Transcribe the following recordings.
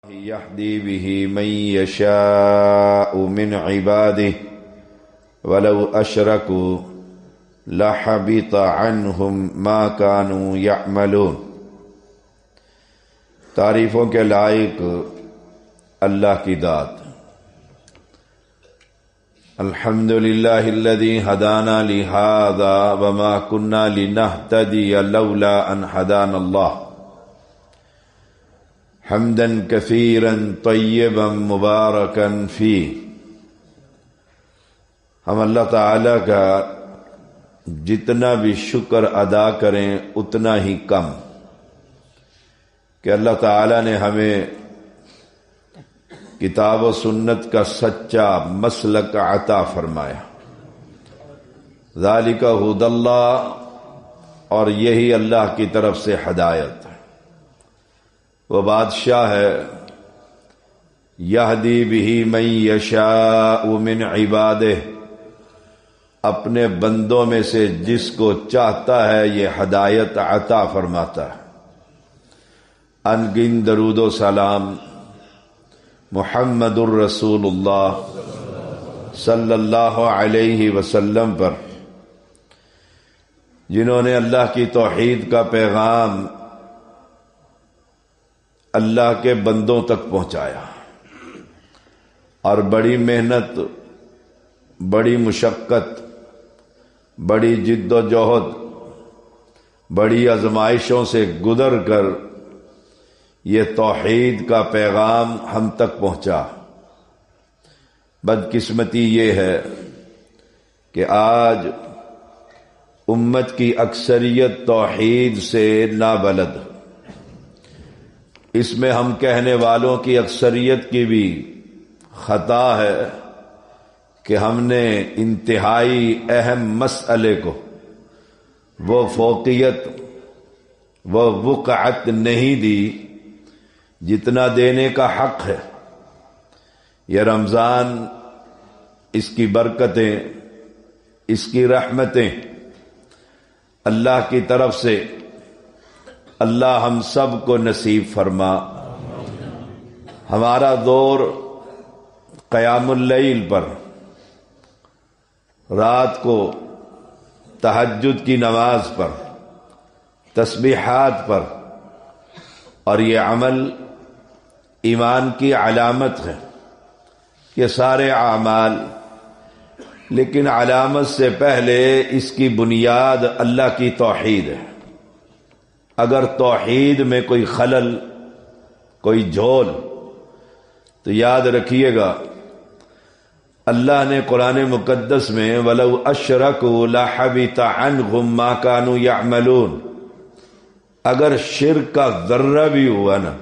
يهدي به من يشاء من عباده ولو أشركوا لحبط عنهم ما كانوا يعملون۔ تعریفوں کے لائق اللہ کی ذات۔ الحمد للہ الذي هدانا لهذا وما كنا لنهتدي لولا ان هدانا الله، حمدا كثيرا طيبا مباركا فيه۔ ہم اللہ تعالی کا جتنا بھی شکر ادا کریں اتنا ہی کم کہ اللہ تعالی نے ہمیں کتاب و سنت کا سچا مسلک عطا فرمایا۔ ذالک ھدی اللہ، اور یہی اللہ کی طرف سے ہدایت ہے۔ وہ بادشاہ ہے یہدی بہ من یشاء من عبادہ، اپنے بندوں میں سے جس کو چاہتا ہے یہ ہدایت عطا فرماتا ہے۔ ان گن درود و سلام محمد الرسول اللہ صلی اللہ علیہ وسلم پر، جنہوں نے اللہ کی توحید کا پیغام اللہ کے بندوں تک پہنچایا، اور بڑی محنت، بڑی مشقت، بڑی جد و جہد، بڑی آزمائشوں سے گزر کر یہ توحید کا پیغام ہم تک پہنچا۔ بدقسمتی یہ ہے کہ آج امت کی اکثریت توحید سے نابلد، اس میں ہم کہنے والوں کی اکثریت کی بھی خطا ہے کہ ہم نے انتہائی اہم مسئلے کو وہ فوقیت، وہ وقعت نہیں دی جتنا دینے کا حق ہے۔ یہ رمضان، اس کی برکتیں، اس کی رحمتیں اللہ کی طرف سے اللہ ہم سب کو نصیب فرما۔ ہمارا دور قیام اللیل پر، رات کو تہجد کی نماز پر، تسبیحات پر، اور یہ عمل ایمان کی علامت ہے، یہ سارے اعمال، لیکن علامت سے پہلے اس کی بنیاد اللہ کی توحید ہے۔ اگر توحید میں کوئی خلل، کوئی جھول، تو یاد رکھیے گا اللہ نے قرآن مقدس میں وَلَوْ أَشْرَكُوا لَحَبِطَ عَنْهُمْ مَا كَانُوا يَعْمَلُونَ، اگر شرک کا ذرہ بھی ہوا نا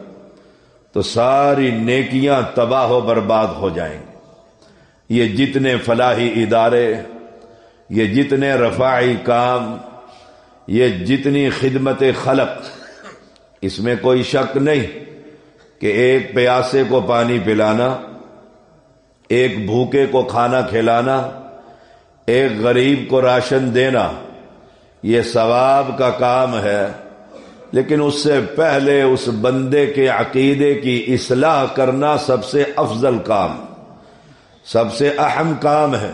تو ساری نیکیاں تباہ و برباد ہو جائیں گے۔ یہ جتنے فلاحی ادارے، یہ جتنے رفاعی کام، یہ جتنی خدمت خلق، اس میں کوئی شک نہیں کہ ایک پیاسے کو پانی پلانا، ایک بھوکے کو کھانا کھلانا، ایک غریب کو راشن دینا، یہ ثواب کا کام ہے، لیکن اس سے پہلے اس بندے کے عقیدے کی اصلاح کرنا سب سے افضل کام، سب سے اہم کام ہے۔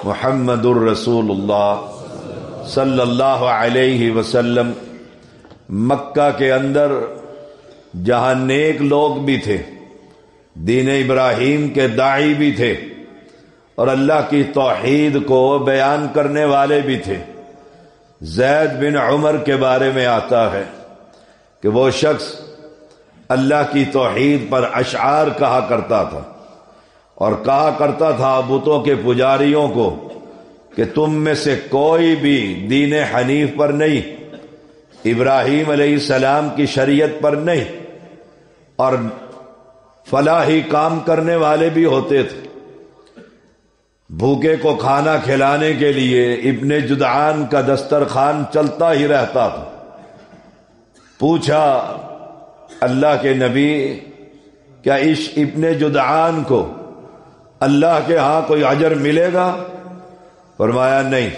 محمد الرسول اللہ صلی اللہ علیہ وسلم مکہ کے اندر جہاں نیک لوگ بھی تھے، دین ابراہیم کے داعی بھی تھے، اور اللہ کی توحید کو بیان کرنے والے بھی تھے۔ زید بن عمر کے بارے میں آتا ہے کہ وہ شخص اللہ کی توحید پر اشعار کہا کرتا تھا، اور کہا کرتا تھا بتوں کے پجاریوں کو کہ تم میں سے کوئی بھی دین حنیف پر نہیں، ابراہیم علیہ السلام کی شریعت پر نہیں، اور فلاحی کام کرنے والے بھی ہوتے تھے۔ بھوکے کو کھانا کھلانے کے لیے ابن جدعان کا دسترخوان چلتا ہی رہتا تھا۔ پوچھا اللہ کے نبی، کیا اس ابن جدعان کو اللہ کے ہاں کوئی اجر ملے گا؟ فرمایا نہیں،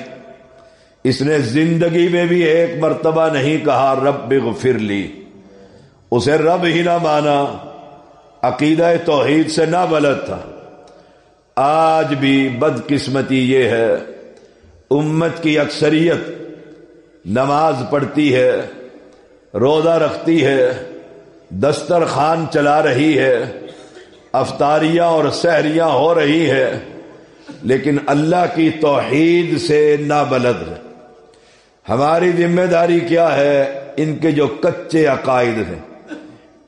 اس نے زندگی میں بھی ایک مرتبہ نہیں کہا رب اغفر لی، اسے رب ہی نہ مانا، عقیدہ توحید سے نابلد تھا۔ آج بھی بدقسمتی یہ ہے، امت کی اکثریت نماز پڑھتی ہے، روزہ رکھتی ہے، دسترخوان چلا رہی ہے، افطاریاں اور سحریاں ہو رہی ہے، لیکن اللہ کی توحید سے نابلد ہے۔ ہماری ذمہ داری کیا ہے؟ ان کے جو کچے عقائد ہیں،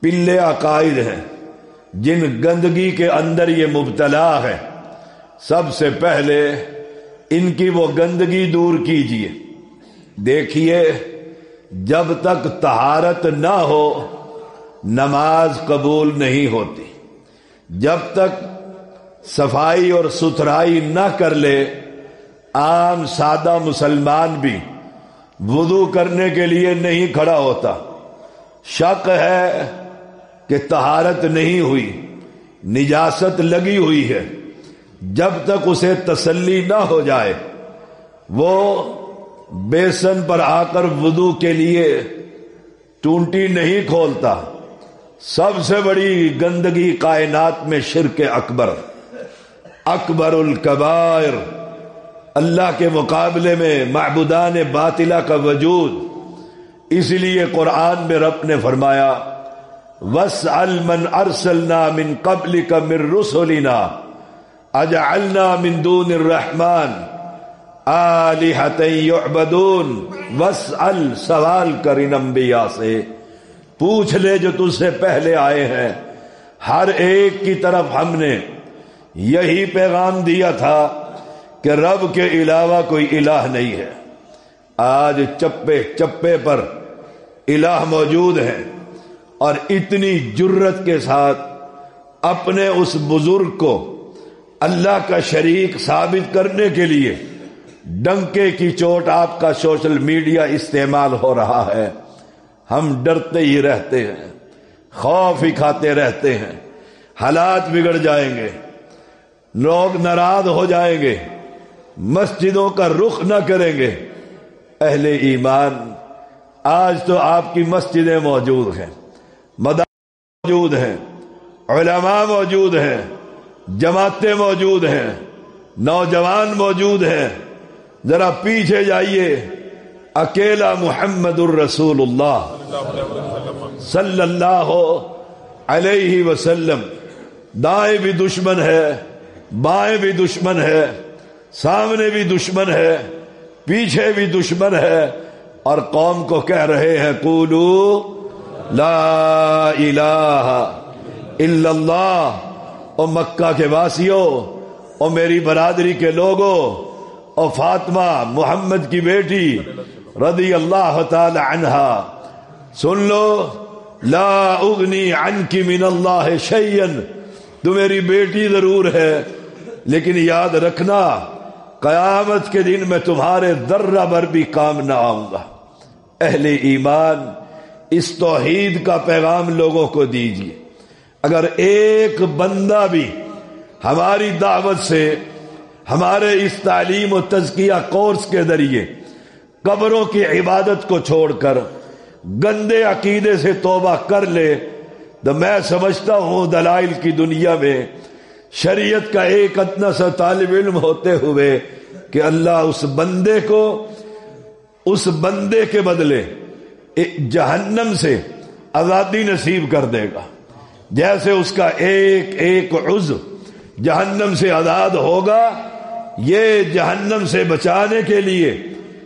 پلے عقائد ہیں، جن گندگی کے اندر یہ مبتلا ہے، سب سے پہلے ان کی وہ گندگی دور کیجیے۔ دیکھیے، جب تک طہارت نہ ہو نماز قبول نہیں ہوتی، جب تک صفائی اور ستھرائی نہ کر لے عام سادہ مسلمان بھی وضو کرنے کے لیے نہیں کھڑا ہوتا۔ شک ہے کہ طہارت نہیں ہوئی، نجاست لگی ہوئی ہے، جب تک اسے تسلی نہ ہو جائے وہ بیسن پر آ کر وضو کے لیے ٹونٹی نہیں کھولتا۔ سب سے بڑی گندگی کائنات میں شرک اکبر، اکبر الکبائر، اللہ کے مقابلے میں معبودان باطلہ کا وجود۔ اس لیے قرآن میں رب نے فرمایا وَاسْأَلْ مَنْ أَرْسَلْنَا مِنْ قَبْلِكَ مِنْ رُسُلِنَا أَجَعَلْنَا مِنْ دُونِ الرَّحْمَنِ آلِهَةً يُعْبَدُونَ۔ وَاسْأَلْ، سوال کر ان انبیاء سے، پوچھ لے جو تجھ سے پہلے آئے ہیں، ہر ایک کی طرف ہم نے یہی پیغام دیا تھا کہ رب کے علاوہ کوئی الہ نہیں ہے۔ آج چپے چپے پر الہ موجود ہیں، اور اتنی جرت کے ساتھ اپنے اس بزرگ کو اللہ کا شریک ثابت کرنے کے لیے ڈنکے کی چوٹ آپ کا سوشل میڈیا استعمال ہو رہا ہے۔ ہم ڈرتے ہی رہتے ہیں، خوف ہی کھاتے رہتے ہیں، حالات بگڑ جائیں گے، لوگ ناراض ہو جائیں گے، مسجدوں کا رخ نہ کریں گے۔ اہل ایمان، آج تو آپ کی مسجدیں موجود ہیں، مدارس موجود ہیں، علماء موجود ہیں، جماعتیں موجود ہیں، نوجوان موجود ہیں۔ ذرا پیچھے جائیے، اکیلا محمد الرسول اللہ صلی اللہ علیہ وسلم، دائیں بھی دشمن ہے، بائیں بھی دشمن ہے، سامنے بھی دشمن ہے، پیچھے بھی دشمن ہے، اور قوم کو کہہ رہے ہیں قولو لا الہ الا اللہ۔ او مکہ کے واسیوں، او میری برادری کے لوگوں، او فاطمہ محمد کی بیٹی رضی اللہ تعالی عنہا، سن لو، لا اغنی عنک من اللہ شیئا، تو میری بیٹی ضرور ہے، لیکن یاد رکھنا قیامت کے دن میں تمہارے ذرہ بھر بھی کام نہ آؤں گا۔ اہل ایمان، اس توحید کا پیغام لوگوں کو دیجیے۔ اگر ایک بندہ بھی ہماری دعوت سے، ہمارے اس تعلیم و تزکیہ کورس کے ذریعے قبروں کی عبادت کو چھوڑ کر گندے عقیدے سے توبہ کر لے، تو میں سمجھتا ہوں دلائل کی دنیا میں شریعت کا ایک ادنا سا طالب علم ہوتے ہوئے کہ اللہ اس بندے کو، اس بندے کے بدلے جہنم سے آزادی نصیب کر دے گا۔ جیسے اس کا ایک ایک عضو جہنم سے آزاد ہوگا، یہ جہنم سے بچانے کے لیے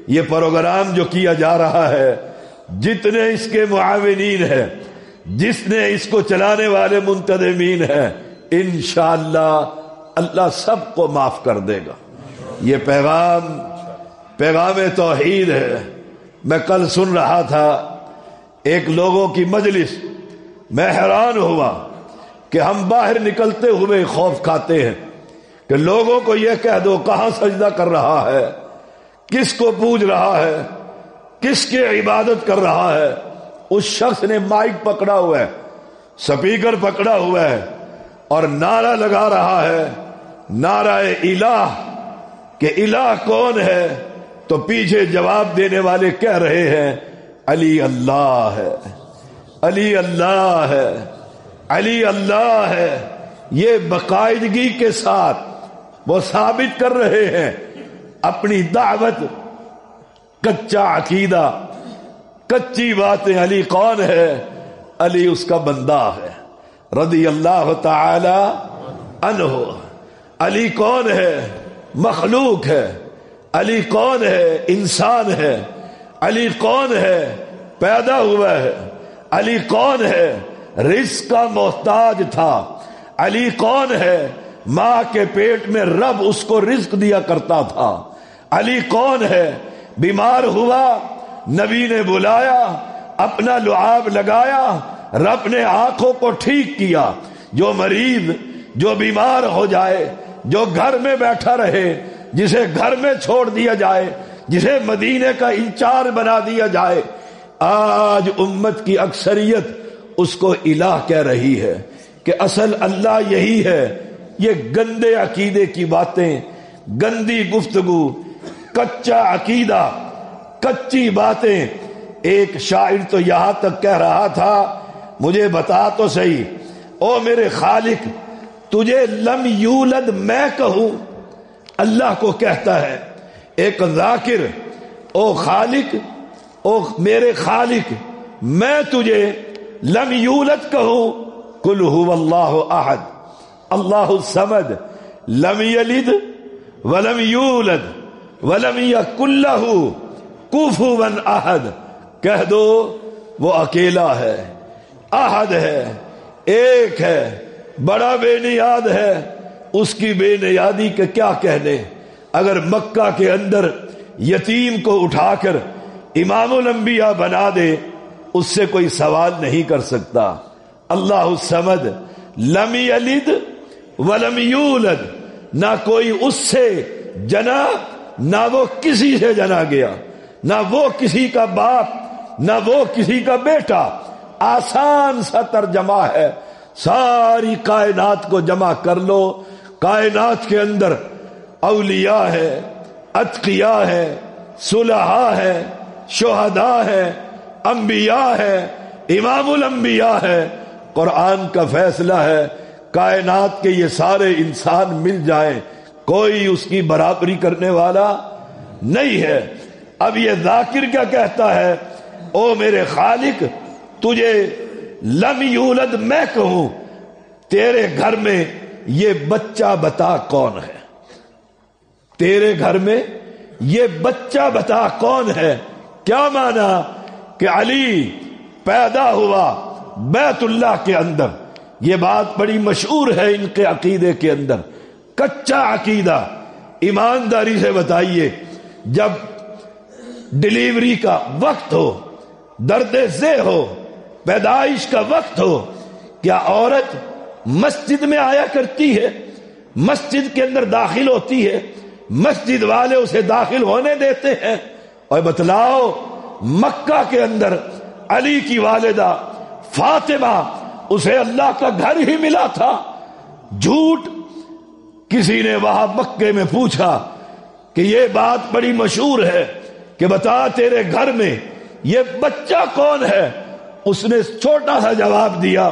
یہ پروگرام جو کیا جا رہا ہے، جتنے اس کے معاونین ہیں، جس نے اس کو چلانے والے منتظمین ہیں، انشاءاللہ اللہ سب کو معاف کر دے گا۔ یہ پیغام توحید ہے۔ میں کل سن رہا تھا ایک لوگوں کی مجلس، میں حیران ہوا کہ ہم باہر نکلتے ہوئے خوف کھاتے ہیں کہ لوگوں کو یہ کہہ دو کہاں سجدہ کر رہا ہے، کس کو پوج رہا ہے، کس کی عبادت کر رہا ہے۔ اس شخص نے مائک پکڑا ہوا ہے، سپیکر پکڑا ہوا ہے، اور نعرہ لگا رہا ہے، نعرہ الہ، کہ الہ کون ہے؟ تو پیچھے جواب دینے والے کہہ رہے ہیں علی اللہ ہے، علی اللہ ہے۔ علی اللہ ہے، یہ باقاعدگی کے ساتھ وہ ثابت کر رہے ہیں اپنی دعوت۔ کچا عقیدہ، کچی باتیں، علی کون ہے؟ علی اس کا بندہ ہے رضی اللہ تعالی عنہ۔ علی کون ہے؟ مخلوق ہے۔ علی کون ہے؟ انسان ہے۔ علی کون ہے؟ پیدا ہوا ہے۔ علی کون ہے؟ رزق کا محتاج تھا۔ علی کون ہے؟ ماں کے پیٹ میں رب اس کو رزق دیا کرتا تھا۔ علی کون ہے؟ بیمار ہوا، نبی نے بلایا، اپنا لعاب لگایا، رب نے آنکھوں کو ٹھیک کیا۔ جو مریض، جو بیمار ہو جائے، جو گھر میں بیٹھا رہے، جسے گھر میں چھوڑ دیا جائے، جسے مدینے کا انچارج بنا دیا جائے، آج امت کی اکثریت اس کو الہ کہہ رہی ہے کہ اصل اللہ یہی ہے۔ یہ گندے عقیدے کی باتیں، گندی گفتگو، کچا عقیدہ، کچی باتیں۔ ایک شاعر تو یہاں تک کہہ رہا تھا، مجھے بتا تو صحیح، او میرے خالق تجھے لم یولد میں کہوں۔ اللہ کو کہتا ہے ایک ذاکر، او خالق، او میرے خالق میں تجھے لم یولد کہوں۔ قل هو اللہ احد اللہ الصمد لم یلد ولم یولد ولم یکن لہ کفوا احد۔ کہہ دو وہ اکیلا ہے، احد ہے، ایک ہے، بڑا بے نیاد ہے۔ اس کی بے نیادی کے کیا کہنے؟ اگر مکہ کے اندر یتیم کو اٹھا کر امام الانبیاء بنا دے، اس سے کوئی سوال نہیں کر سکتا۔ اللہ الصمد لم یلد ولم یولد، نہ کوئی اس سے جنا، نہ وہ کسی سے جنا گیا، نہ وہ کسی کا باپ، نہ وہ کسی کا بیٹا۔ آسان سا ترجمہ ہے، ساری کائنات کو جمع کر لو، کائنات کے اندر اولیاء ہے، اتقیاء ہے، صلحاء ہے، شہداء ہے، انبیاء ہے، امام الانبیاء ہے۔ قرآن کا فیصلہ ہے کائنات کے یہ سارے انسان مل جائیں، کوئی اس کی برابری کرنے والا نہیں ہے۔ اب یہ ذاکر کیا کہتا ہے؟ او میرے خالق تجھے لم یولد میں کہوں، تیرے گھر میں یہ بچہ بتا کون ہے؟ تیرے گھر میں یہ بچہ بتا کون ہے؟ کیا مانا؟ کہ علی پیدا ہوا بیت اللہ کے اندر۔ یہ بات بڑی مشہور ہے ان کے عقیدے کے اندر، کچا عقیدہ۔ ایمانداری سے بتائیے، جب ڈلیوری کا وقت ہو، درد ذہ ہو، پیدائش کا وقت ہو، کیا عورت مسجد میں آیا کرتی ہے؟ مسجد کے اندر داخل ہوتی ہے؟ مسجد والے اسے داخل ہونے دیتے ہیں؟ اور بتلاؤ، مکہ کے اندر علی کی والدہ فاطمہ، اسے اللہ کا گھر ہی ملا تھا۔ جھوٹ کسی نے وہاں مکے میں پوچھا کہ یہ بات بڑی مشہور ہے کہ بتا تیرے گھر میں یہ بچہ کون ہے؟ اس نے چھوٹا سا جواب دیا۔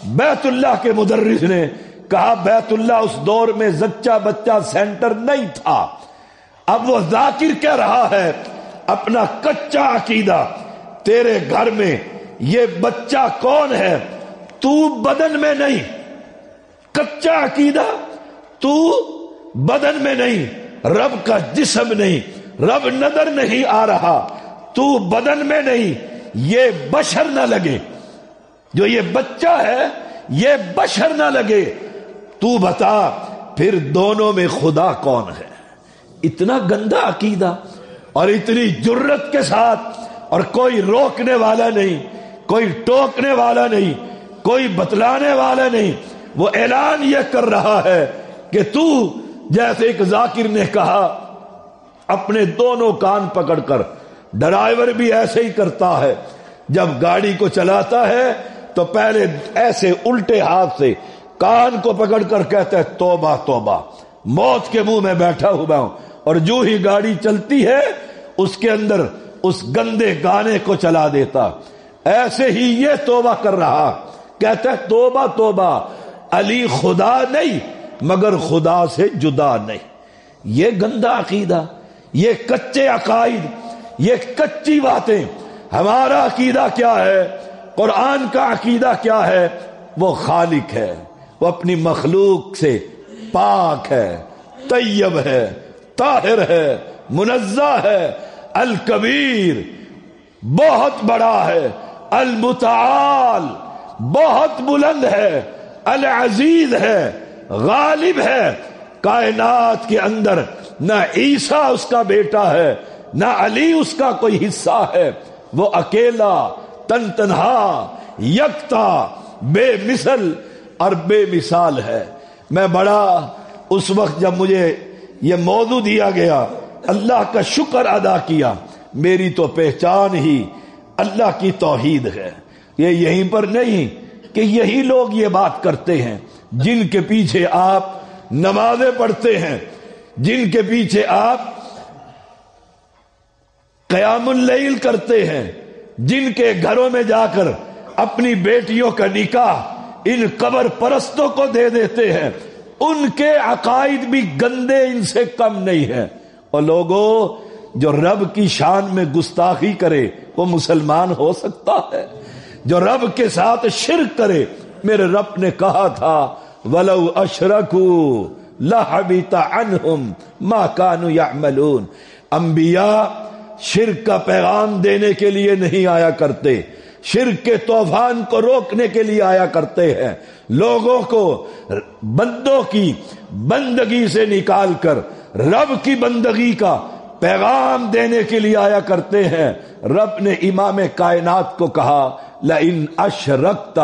بیت اللہ کے مدرس نے کہا بیت اللہ اس دور میں زچہ بچہ سینٹر نہیں تھا۔ اب وہ ذاکر کہہ رہا ہے اپنا کچا عقیدہ، تیرے گھر میں یہ بچہ کون ہے؟ تو بدن میں نہیں، کچا عقیدہ، تو بدن میں نہیں، رب کا جسم نہیں، رب نظر نہیں آ رہا، تو بدن میں نہیں، یہ بشر نہ لگے، جو یہ بچہ ہے یہ بشر نہ لگے، تو بتا پھر دونوں میں خدا کون ہے؟ اتنا گندا عقیدہ، اور اتنی جرت کے ساتھ، اور کوئی روکنے والا نہیں، کوئی ٹوکنے والا نہیں، کوئی بتلانے والا نہیں۔ وہ اعلان یہ کر رہا ہے کہ تو، جیسے ایک ذاکر نے کہا اپنے دونوں کان پکڑ کر، ڈرائیور بھی ایسے ہی کرتا ہے، جب گاڑی کو چلاتا ہے تو پہلے ایسے الٹے ہاتھ سے کان کو پکڑ کر کہتا ہے توبہ توبہ، موت کے منہ میں بیٹھا ہوا ہوں، اور جو ہی گاڑی چلتی ہے اس کے اندر اس گندے گانے کو چلا دیتا۔ ایسے ہی یہ توبہ کر رہا کہتا ہے توبہ توبہ، علی خدا نہیں مگر خدا سے جدا نہیں۔ یہ گندا عقیدہ، یہ کچے عقائد، یہ کچی باتیں۔ ہمارا عقیدہ کیا ہے؟ قرآن کا عقیدہ کیا ہے؟ وہ خالق ہے، وہ اپنی مخلوق سے پاک ہے، طیب ہے، طاہر ہے، منزہ ہے، الکبیر بہت بڑا ہے، المتعال بہت بلند ہے، العزیز ہے، غالب ہے۔ کائنات کے اندر نہ عیسیٰ اس کا بیٹا ہے، نہ علی اس کا کوئی حصہ ہے، وہ اکیلا، تن تنہا، یکتا، بے مثل اور بے مثال ہے۔ میں بڑا اس وقت جب مجھے یہ موضوع دیا گیا اللہ کا شکر ادا کیا، میری تو پہچان ہی اللہ کی توحید ہے۔ یہ یہیں پر نہیں کہ یہی لوگ یہ بات کرتے ہیں جن کے پیچھے آپ نمازیں پڑھتے ہیں، جن کے پیچھے آپ قیام اللیل کرتے ہیں، جن کے گھروں میں جا کر اپنی بیٹیوں کا نکاح ان قبر پرستوں کو دے دیتے ہیں، ان کے عقائد بھی گندے ان سے کم نہیں ہیں۔ اور لوگوں، جو رب کی شان میں گستاخی کرے وہ مسلمان ہو سکتا ہے؟ جو رب کے ساتھ شرک کرے، میرے رب نے کہا تھا وَلَوْ أَشْرَكُوا لَحَبِطَ عَنْهُمْ مَا كَانُوا يَعْمَلُونَ۔ انبیاء شرک کا پیغام دینے کے لیے نہیں آیا کرتے، شرک کے طوفان کو روکنے کے لیے آیا کرتے ہیں، لوگوں کو بندوں کی بندگی سے نکال کر رب کی بندگی کا پیغام دینے کے لیے آیا کرتے ہیں۔ رب نے امام کائنات کو کہا لئن اشرکت،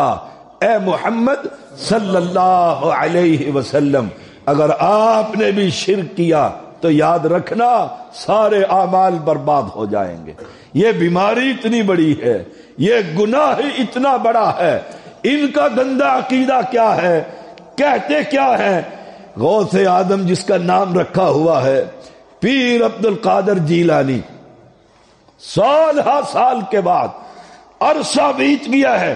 اے محمد صلی اللہ علیہ وسلم، اگر آپ نے بھی شرک کیا تو یاد رکھنا سارے اعمال برباد ہو جائیں گے۔ یہ بیماری اتنی بڑی ہے، یہ گناہ اتنا بڑا ہے، ان کا گندا عقیدہ کیا ہے، کہتے کیا ہے؟ غوث آدم جس کا نام رکھا ہوا ہے پیر عبد القادر جیلانی، سال ہا سال کے بعد عرصہ بیت گیا ہے،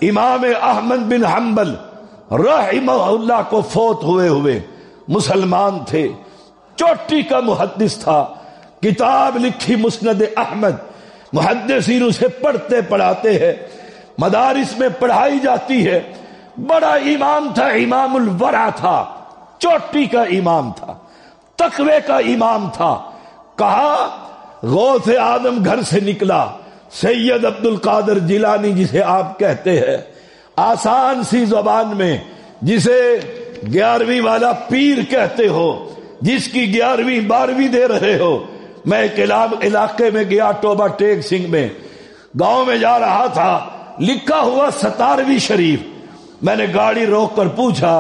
امام احمد بن حنبل رحمہ اللہ کو فوت ہوئے مسلمان تھے، چوٹی کا محدث تھا، کتاب لکھی مسند احمد، محدثین اسے پڑھتے پڑھاتے ہیں، مدارس میں پڑھائی جاتی ہے، بڑا امام تھا، امام الورع تھا، چوٹی کا امام تھا، تقوی کا امام تھا۔ کہا غوث آدم گھر سے نکلا، سید عبد القادر جیلانی جسے آپ کہتے ہیں آسان سی زبان میں، جسے 11ویں والا پیر کہتے ہو، جس کی 11ویں 12ویں دے رہے ہو۔ میں ایک علاقے میں گیا، ٹوبہ ٹیک سنگھ میں، گاؤں میں جا رہا تھا، لکھا ہوا 17ویں شریف۔ میں نے گاڑی روک کر پوچھا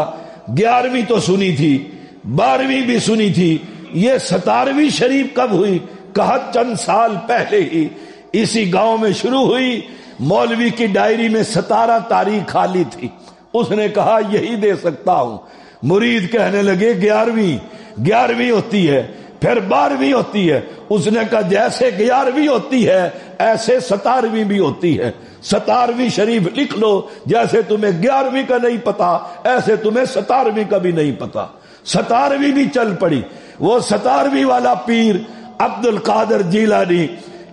11ویں تو سنی تھی، 12ویں بھی سنی تھی، یہ 17ویں شریف کب ہوئی؟ کہا چند سال پہلے ہی اسی گاؤں میں شروع ہوئی، مولوی کی ڈائری میں 17 تاریخ خالی تھی، اس نے کہا یہی دے سکتا ہوں۔ مرید کہنے لگے 11ویں ہوتی ہے، پھر 12ویں ہوتی ہے۔ اس نے کہا جیسے 11ویں ہوتی ہے ایسے 17ویں بھی ہوتی ہے، 17ویں شریف لکھ لو، جیسے تمہیں 11ویں کا نہیں پتا ایسے تمہیں 17ویں کا بھی نہیں پتا۔ 17ویں بھی چل پڑی۔ وہ 17ویں والا پیر عبد القادر جیلانی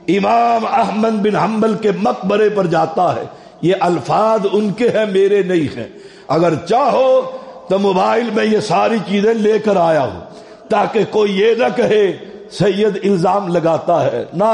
امام احمد بن حنبل کے مقبرے پر جاتا ہے۔ یہ الفاظ ان کے ہیں، میرے نہیں ہیں۔ اگر چاہو تو موبائل میں یہ ساری چیزیں لے کر آیا ہوں تاکہ کوئی یہ نہ کہے سید الزام لگاتا ہے، نہ،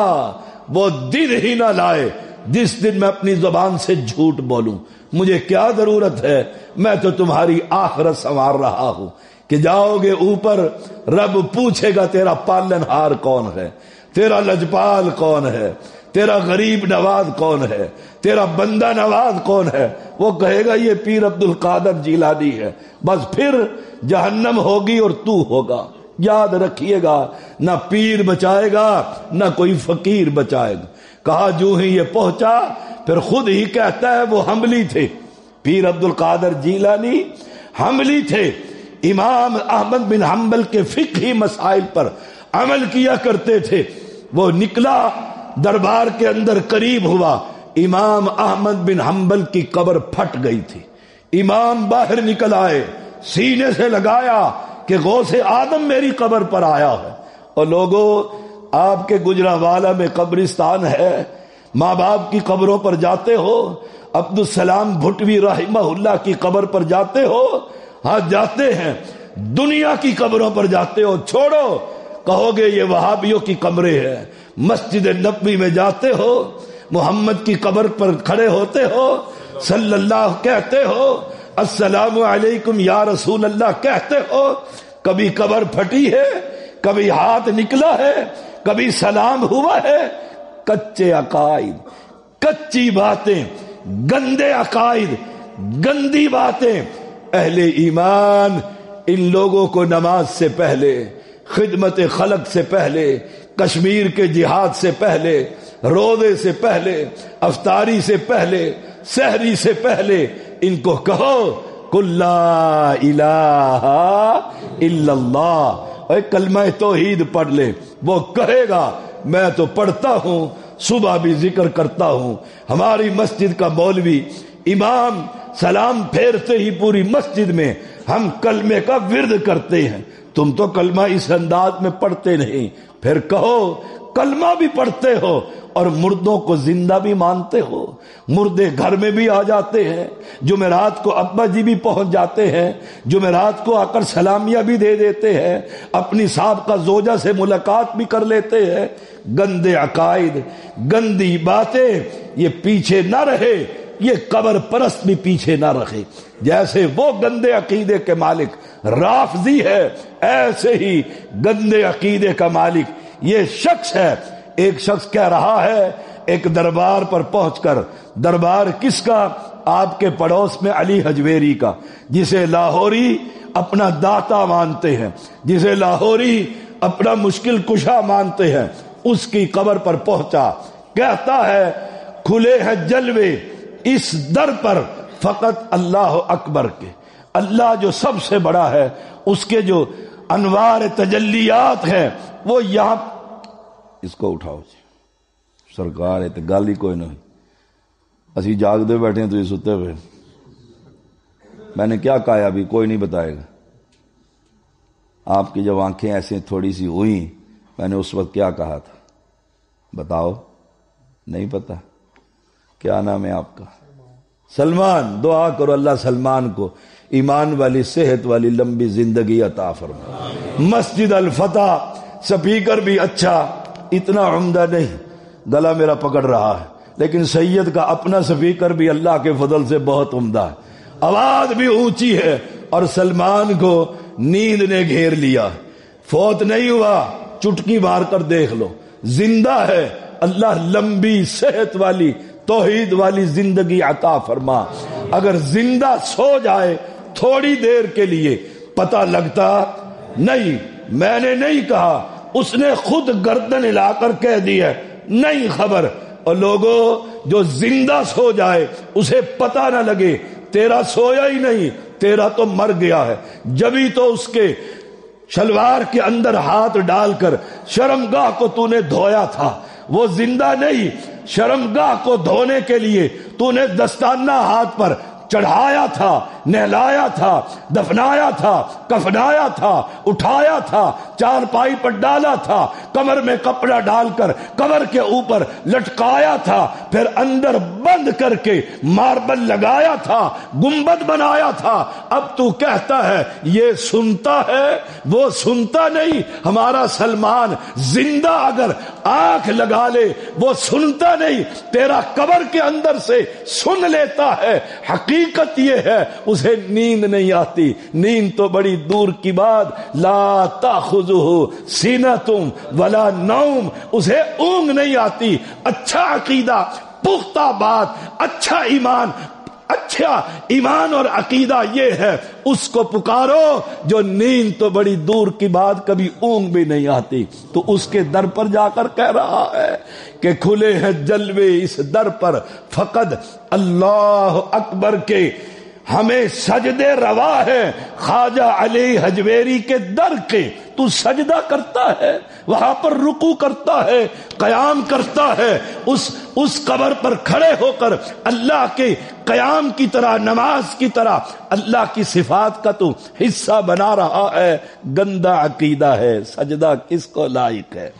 وہ دن ہی نہ لائے جس دن میں اپنی زبان سے جھوٹ بولوں۔ مجھے کیا ضرورت ہے، میں تو تمہاری آخرت سنوار رہا ہوں کہ جاؤ گے اوپر، رب پوچھے گا تیرا پالن ہار کون ہے، تیرا لجپال کون ہے، تیرا غریب نواز کون ہے، تیرا بندہ نواز کون ہے؟ وہ کہے گا یہ پیر عبد القادر جیلانی ہے۔ بس پھر جہنم ہوگی اور تو ہوگا۔ یاد رکھیے گا، نہ پیر بچائے گا نہ کوئی فقیر بچائے گا۔ کہا جو ہی یہ پہنچا پھر خود ہی کہتا ہے وہ حنبلی تھے، پیر عبد القادر جیلانی حنبلی تھے، امام احمد بن حنبل کے فقہی مسائل پر عمل کیا کرتے تھے۔ وہ نکلا، دربار کے اندر قریب ہوا، امام احمد بن حنبل کی قبر پھٹ گئی تھی. امام باہر نکل آئے, سینے سے لگایا کہ غوث آدم میری قبر پر آیا ہے. اور لوگوں, آپ کے گجرانوالہ میں قبرستان ہے, ماں باپ کی قبروں پر جاتے ہو, عبدالسلام بھٹوی رحمہ اللہ کی قبر پر جاتے ہو؟ ہاں جاتے ہیں. دنیا کی قبروں پر جاتے ہو؟ چھوڑو, کہو گے یہ وہابیوں کی قبریں ہیں. مسجد نبوی میں جاتے ہو, محمد کی قبر پر کھڑے ہوتے ہو, صلی اللہ کہتے ہو, السلام علیکم یا رسول اللہ کہتے ہو. کبھی قبر پھٹی ہے, کبھی ہاتھ نکلا ہے, کبھی سلام ہوا ہے. کچے عقائد, کچی باتیں, گندے عقائد, گندی باتیں. اہل ایمان ان لوگوں کو نماز سے پہلے, خدمت خلق سے پہلے, کشمیر کے جہاد سے پہلے, روزے سے پہلے, افطاری سے پہلے, سحری سے پہلے ان کو کہو قل لا الہ الا اللہ, اے کلمہ توحید پڑھ لے. وہ کہے گا میں تو پڑھتا ہوں, صبح بھی ذکر کرتا ہوں. ہماری مسجد کا مولوی امام سلام پھیرتے ہی پوری مسجد میں ہم کلمے کا ورد کرتے ہیں. تم تو کلمہ اس انداز میں پڑھتے نہیں. پھر کہو کلمہ بھی پڑھتے ہو اور مردوں کو زندہ بھی مانتے ہو. مردے گھر میں بھی آ جاتے ہیں, جمعرات کو ابا جی بھی پہنچ جاتے ہیں, جمعرات کو آ کر سلامیاں بھی دے دیتے ہیں, اپنی سابقہ زوجہ سے ملاقات بھی کر لیتے ہیں. گندے عقائد, گندی باتیں, یہ پیچھے نہ رہے, یہ قبر پرست بھی پیچھے نہ رہے. جیسے وہ گندے عقیدے کے مالک رافضی ہے, ایسے ہی گندے عقیدے کا مالک یہ شخص ہے. ایک شخص کہہ رہا ہے ایک دربار پر پہنچ کر, دربار کس کا؟ آپ کے پڑوس میں علی حجویری کا, جسے لاہوری اپنا داتا مانتے ہیں, جسے لاہوری اپنا مشکل کشا مانتے ہیں. اس کی قبر پر پہنچا, کہتا ہے کھلے ہیں جلوے اس در پر فقط اللہ اکبر کے. اللہ جو سب سے بڑا ہے, اس کے جو انوار تجلیات ہیں وہ یہاں. اس کو اٹھاؤ جی, سرکار ہے تو گل ہی کوئی نہیں. اسی جاگ دے بیٹھے ہیں تو یہ ستے ہوئے. میں نے کیا کہا ابھی کوئی نہیں بتائے گا. آپ کی جب آنکھیں ایسے تھوڑی سی ہوئیں, میں نے اس وقت کیا کہا تھا بتاؤ؟ نہیں پتا. کیا نام ہے آپ کا؟ سلمان. دعا کرو اللہ سلمان کو ایمان والی, صحت والی, لمبی زندگی عطا فرمائے. مسجد الفتح سپیکر بھی اچھا, اتنا عمدہ نہیں, گلا میرا پکڑ رہا ہے, لیکن سید کا اپنا سپیکر بھی اللہ کے فضل سے بہت عمدہ ہے, آواز بھی اونچی ہے. اور سلمان کو نیند نے گھیر لیا, فوت نہیں ہوا, چٹکی مار کر دیکھ لو, زندہ ہے. اللہ لمبی صحت والی, توحید والی زندگی عطا فرما. اگر زندہ سو جائے تھوڑی دیر کے لیے پتہ لگتا نہیں. میں نے نہیں کہا, اس نے خود گردن ہلا کر کہہ دی ہے, نہیں خبر. اور لوگوں جو زندہ سو جائے اسے پتہ نہ لگے, تیرا سویا ہی نہیں, تیرا تو مر گیا ہے. جبھی تو اس کے شلوار کے اندر ہاتھ ڈال کر شرمگاہ کو تو نے دھویا تھا, وہ زندہ نہیں. شرمگاہ کو دھونے کے لیے تو نے دستانہ ہاتھ پر چڑھایا تھا, نہلایا تھا, دفنایا تھا, کفنایا تھا, اٹھایا تھا, چارپائی پر ڈالا تھا, کمر میں کپڑا ڈال کر کمر کے اوپر لٹکایا تھا, پھر اندر بند کر کے ماربل لگایا تھا, گنبد بنایا تھا. اب تو کہتا ہے یہ سنتا ہے, وہ سنتا نہیں. ہمارا سلمان زندہ اگر آنکھ لگا لے وہ سنتا نہیں, تیرا قبر کے اندر سے سن لیتا ہے. حقیقت یہ ہے اسے نیند نہیں آتی. نیند تو بڑی دور کی بات, لا تاخذہ سینۃ ولا نوم, اسے اونگ نہیں آتی. اچھا عقیدہ, پختہ بات, اچھا ایمان, اچھا ایمان اور عقیدہ یہ ہے, اس کو پکارو جو نیند تو بڑی دور کی بات, کبھی اونگ بھی نہیں آتی. تو اس کے در پر جا کر کہہ رہا ہے کہ کھلے ہیں جلوے اس در پر فقط اللہ اکبر کے. ہمیں سجدے روا ہے خواجہ علی حجویری کے در کے، تو سجدہ کرتا ہے، وہاں پر رکوع کرتا ہے، قیام کرتا ہے، اس قبر پر کھڑے ہو کر اللہ کے قیام کی طرح، نماز کی طرح اللہ کی صفات کا تو حصہ بنا رہا ہے۔ گندا عقیدہ ہے۔ سجدہ کس کو لائق ہے؟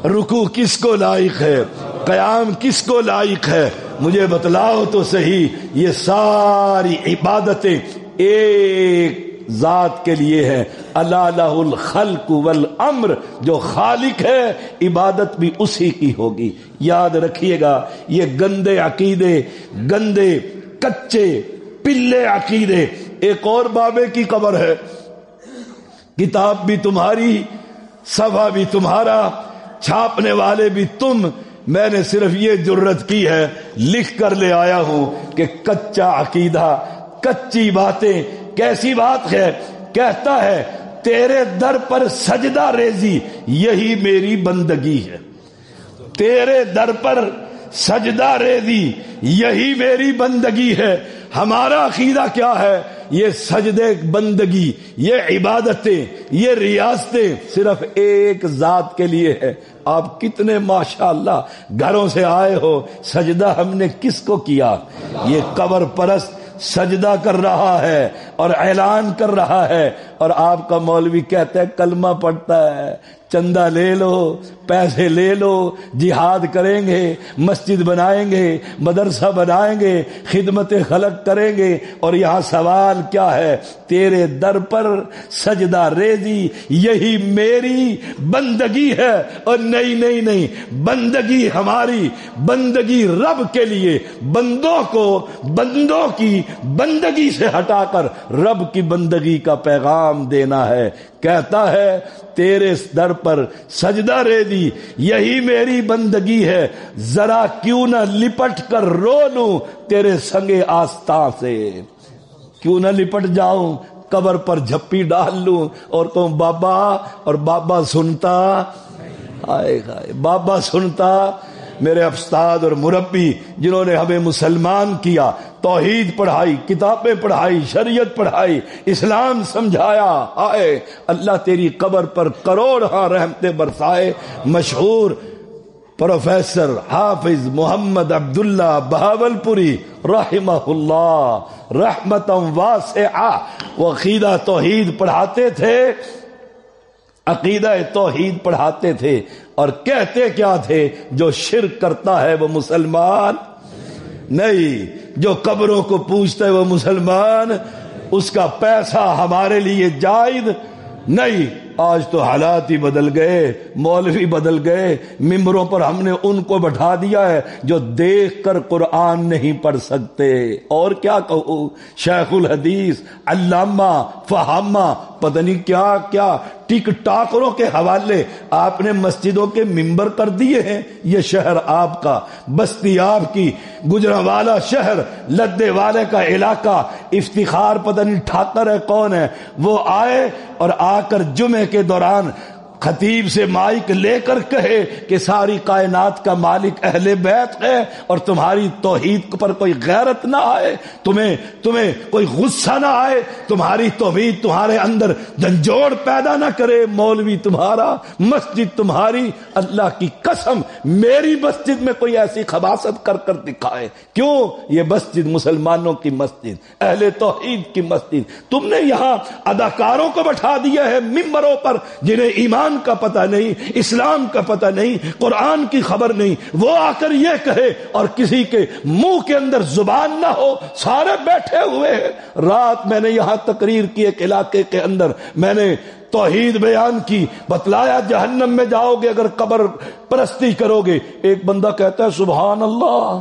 رکوع کس کو لائق ہے؟ قیام کس کو لائق ہے؟ مجھے بتلاؤ تو صحیح۔ یہ ساری عبادتیں ایک ذات کے لیے ہے، الا لہ الخلق والامر، جو خالق ہے عبادت بھی اسی کی ہوگی۔ یاد رکھیے گا، یہ گندے عقیدے، گندے کچے پلے عقیدے۔ ایک اور بابے کی قبر ہے، کتاب بھی تمہاری، صفحہ بھی تمہارا، چھاپنے والے بھی تم۔ میں نے صرف یہ جرت کی ہے، لکھ کر لے آیا ہوں کہ کچا عقیدہ، کچی باتیں۔ کیسی بات ہے؟ کہتا ہے تیرے در پر سجدہ ریزی یہی میری بندگی ہے، تیرے در پر سجدہ ریزی یہی میری بندگی ہے۔ ہمارا عقیدہ کیا ہے؟ یہ سجدے بندگی، یہ عبادتیں، یہ ریاستیں صرف ایک ذات کے لیے ہے۔ آپ کتنے ماشاءاللہ گھروں سے آئے ہو، سجدہ ہم نے کس کو کیا؟ یہ قبر پرست سجدہ کر رہا ہے اور اعلان کر رہا ہے، اور آپ کا مولوی کہتا ہے کلمہ پڑھتا ہے، چندہ لے لو، پیسے لے لو، جہاد کریں گے، مسجد بنائیں گے، مدرسہ بنائیں گے، خدمت خلق کریں گے۔ اور یہاں سوال کیا ہے؟ تیرے در پر سجدہ ریزی یہی میری بندگی ہے۔ اور نہیں، بندگی ہماری، بندگی رب کے لیے، بندوں کو بندوں کی بندگی سے ہٹا کر رب کی بندگی کا پیغام دینا ہے۔ کہتا ہے تیرے در پر سجدہ ریزی یہی میری بندگی ہے، ذرا کیوں نہ لپٹ کر رو لوں تیرے سنگے آستاں سے، کیوں نہ لپٹ جاؤں، قبر پر جھپی ڈال لوں اور کہوں بابا، اور بابا سنتا، آئے گائے بابا سنتا۔ میرے استاد اور مربی جنہوں نے ہمیں مسلمان کیا، توحید پڑھائی، کتابیں پڑھائی، شریعت پڑھائی، اسلام سمجھایا، آئے اللہ تیری قبر پر کروڑ رحمتیں برسائے۔ مشہور پروفیسر حافظ محمد عبداللہ بہاولپوری رحمہ اللہ رحمتا واسعہ، وہ عقیدہ توحید پڑھاتے تھے، عقیدہ توحید پڑھاتے تھے، اور کہتے کیا تھے؟ جو شرک کرتا ہے وہ مسلمان نہیں، جو قبروں کو پوجتا ہے وہ مسلمان، اس کا پیسہ ہمارے لیے جائز نہیں۔ آج تو حالات ہی بدل گئے، مولوی بدل گئے، ممبروں پر ہم نے ان کو بٹھا دیا ہے جو دیکھ کر قرآن نہیں پڑھ سکتے۔ اور کیا کہوں، شیخ الحدیث، علامہ، فہامہ، پتہ نہیں کیا کیا ٹک ٹاکروں کے حوالے آپ نے مسجدوں کے ممبر کر دیے ہیں۔ یہ شہر آپ کا، بستی آپ کی، گجرانوالہ شہر، لدے والے کا علاقہ، افتخار پتہ نہیں ٹھاکر ہے کون ہے، وہ آئے اور آ کر جمعے کے دوران خطیب سے مائک لے کر کہے کہ ساری کائنات کا مالک اہل بیت ہے، اور تمہاری توحید پر کوئی غیرت نہ آئے، تمہیں کوئی غصہ نہ آئے، تمہاری توحید تمہارے اندر جھنجھوڑ پیدا نہ کرے۔ مولوی تمہارا، مسجد تمہاری، اللہ کی قسم میری مسجد میں کوئی ایسی خباثت کر کر دکھائے۔ کیوں؟ یہ مسجد مسلمانوں کی مسجد، اہل توحید کی مسجد۔ تم نے یہاں اداکاروں کو بٹھا دیا ہے ممبروں پر، جنہیں ایمان کا پتہ نہیں، اسلام کا پتہ نہیں، قرآن کی خبر نہیں، وہ آ کر یہ کہے اور کسی کے منہ کے اندر زبان نہ ہو، سارے بیٹھے ہوئے ہیں۔ رات میں نے یہاں تقریر کی ایک علاقے کے اندر، میں نے توحید بیان کی، بتلایا جہنم میں جاؤ گے اگر قبر پرستی کرو گے۔ ایک بندہ کہتا ہے سبحان اللہ،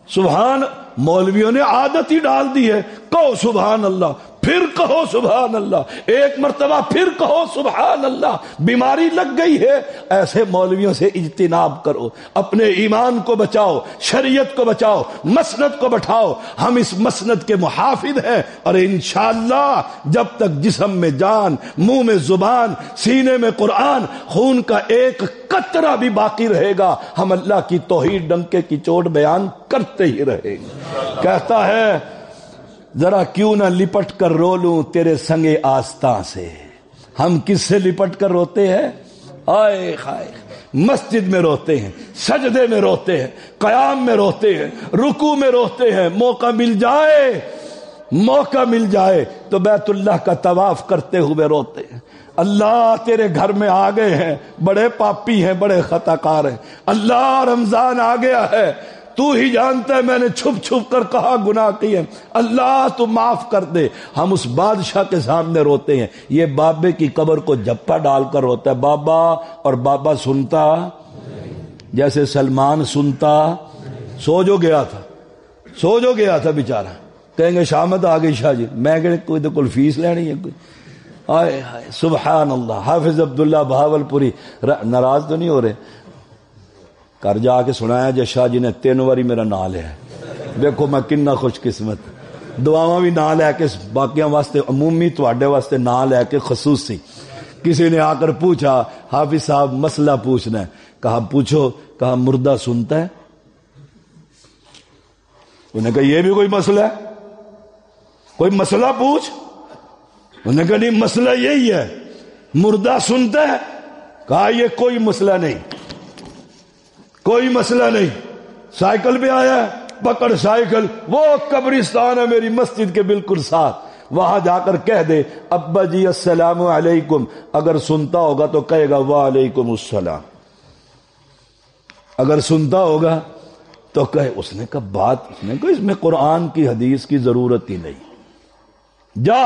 سبحان، مولویوں نے عادت ہی ڈال دی ہے، کہو سبحان اللہ، پھر کہو سبحان اللہ، ایک مرتبہ پھر کہو سبحان اللہ، بیماری لگ گئی ہے۔ ایسے مولویوں سے اجتناب کرو، اپنے ایمان کو بچاؤ، شریعت کو بچاؤ، مسند کو بٹھاؤ۔ ہم اس مسند کے محافظ ہیں، اور انشاءاللہ جب تک جسم میں جان، منہ میں زبان، سینے میں قرآن، خون کا ایک قطرہ بھی باقی رہے گا، ہم اللہ کی توحید ڈنکے کی چوٹ بیان کرتے ہی رہیں گے۔ کہتا ہے ذرا کیوں نہ لپٹ کر رو لوں تیرے سنگے آستاں سے. ہم کس سے لپٹ کر روتے ہیں؟ آئے خائے مسجد میں روتے ہیں، سجدے میں روتے ہیں، قیام میں روتے ہیں، رکوع میں روتے ہیں. موقع مل جائے تو بیت اللہ کا طواف کرتے ہوئے روتے ہیں. اللہ تیرے گھر میں آ گئے ہیں، بڑے پاپی ہیں، بڑے خطا کار ہیں. اللہ رمضان آ گیا ہے، تو ہی جانتا ہے میں نے چھپ چھپ کر کہاں گناہ کیے. اللہ تو معاف کر دے. ہم اس بادشاہ کے سامنے روتے ہیں. یہ بابے کی قبر کو جپا ڈال کر روتا ہے بابا، اور بابا سنتا جیسے سلمان سنتا. سو جو گیا تھا بیچارہ. کہیں گے شامت آ گئی شاہ جی. میں کہ کوئی تو کل فیس لینی ہے کوئی. آئے ہائے سبحان اللہ. حافظ عبداللہ بہاولپوری ناراض تو نہیں ہو رہے؟ گھر جا کے سنایا جی شاہ جی نے 3 واری میرا نام لیا. دیکھو میں کنا خوش قسمت. دعاواں بھی نام لے کے باقیاں واسطے عمومی، تواڈے واسطے نام لے کے خصوصی. کسی نے آ کر پوچھا حافظ صاحب مسئلہ پوچھنا ہے. کہا پوچھو. کہا مردہ سنتا ہے؟ انہوں نے کہا یہ بھی کوئی مسئلہ ہے؟ کوئی مسئلہ پوچھ. انہوں نے کہا نہیں مسئلہ یہی ہے، مردہ سنتا ہے. کہا یہ کوئی مسئلہ نہیں، کوئی مسئلہ نہیں. سائیکل پہ آیا ہے، پکڑ سائیکل. وہ قبرستان ہے میری مسجد کے بالکل ساتھ، وہاں جا کر کہہ دے ابا جی السلام علیکم. اگر سنتا ہوگا تو کہے گا وعلیکم السلام. اگر سنتا ہوگا تو کہے. اس نے کہا بات، اس نے کہا اس میں قرآن کی حدیث کی ضرورت ہی نہیں. جا.